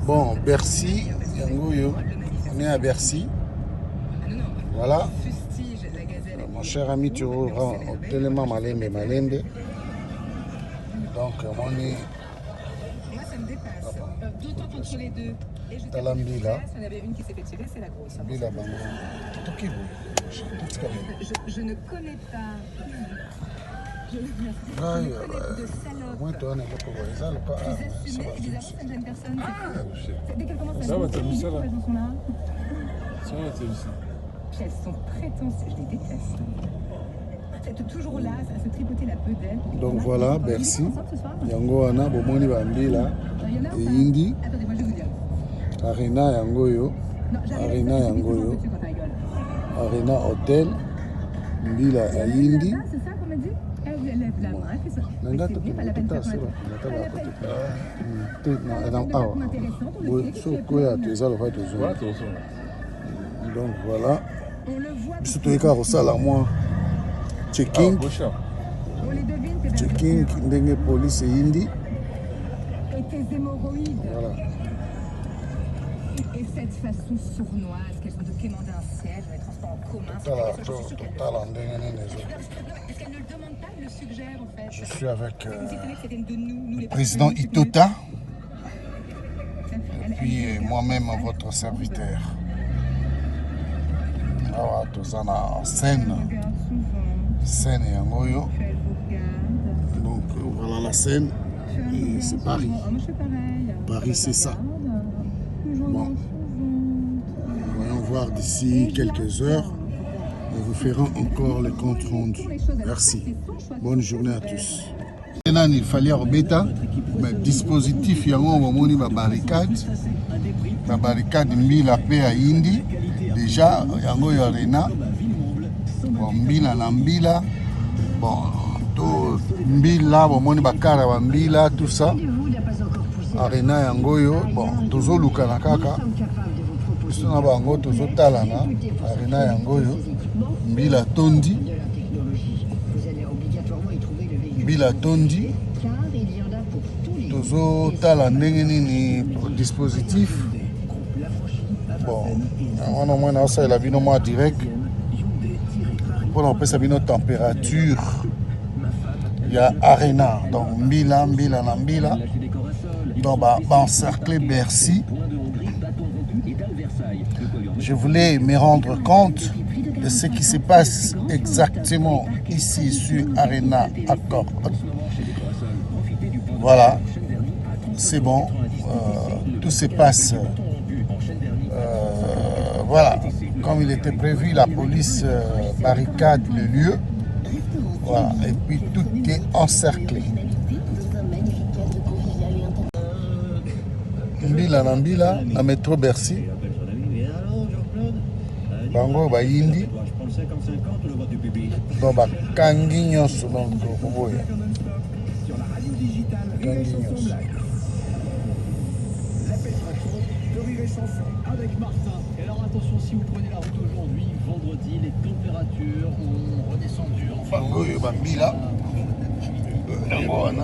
Bon, Bercy, Yangoyo, on est à Bercy. Voilà. Mon cher ami, tu rends tellement Malembe. Donc, on est. Moi, ça me dépasse. D'autant qu'entre les deux. Et je Dans la Mbila. il y en avait une qui s'est fait tirer, c'est la grosse. Mbila Bango. Je ne connais pas. Moi, toi, on est pas pour ça. Plus assumé, bizarrement, ça ne gêne personne. Dès qu'elle commence à Ça va, t'as vu ça là? elles sont là. Ça va, t'as vu ça? Puis elles sont prétentieuses, je les déteste. C'est toujours là, à se tripoter la bedaine. Donc voilà, Bercy. Yango Ana, Bomoni Bambila. Et Indi. Attendez, moi je vais vous dire. Arena Yangoyo. Arena Yangoyo. Arena Hotel. Mbila à Indi. C'est ça qu'on m'a dit? Elle lève la main, elle fait ça. C'est bien, pas la peine de faire ça. Donc voilà. On le voit. Surtout les carreaux, ça là, moi. Checking. On les devine, Checking, ndenge police et Indi. et tes hémorroïdes. Voilà. Et cette façon sournoise qu'elles ont de quémander un siège dans les transports en commun. Est-ce qu'elle ne le demande pas, elle le suggère en fait. Je suis avec Vous étonnez que c'était de nous le président Itota. Et puis moi-même, votre serviteur. Alors, tous en scène. Scène et Yangoyo. Donc voilà la scène. Et c'est Paris. Paris, c'est ça. Bon. Voyons voir d'ici quelques heures. Nous vous ferons encore le compte rendu. Merci. Bonne journée à tous. Il fallait bêta, mais dispositif yango momoni ba barricade mbila pe à Indi déjà yango ya Arena bon mbila na mbila bon to mbila momoni bakara ba mbila tout ça Arena yango yo bon tozo lukana kaka sona bango tozo talana Arena yango yo mbila tondi Mbila tondi tozo tala ndenge nini dispositif bon wana mwana osalela bino mwa direct mpona kopesa bino température ya Arena donc mbila na mbila donc encercler Bercy. Je voulais me rendre compte de ce qui se passe exactement ici sur Arena Accord. Voilà, c'est bon, tout se passe. Voilà, comme il était prévu, la police barricade le lieu. Voilà, et puis tout est encerclé. Mbila, la métro Bercy. Bango ba Indi donc bakangi nyonso donc oboya kangi nyonso avec Martin. Et alors attention, si vous prenez la route aujourd'hui, vendredi, les températures ont redescendu. Bango yo bambila yango wana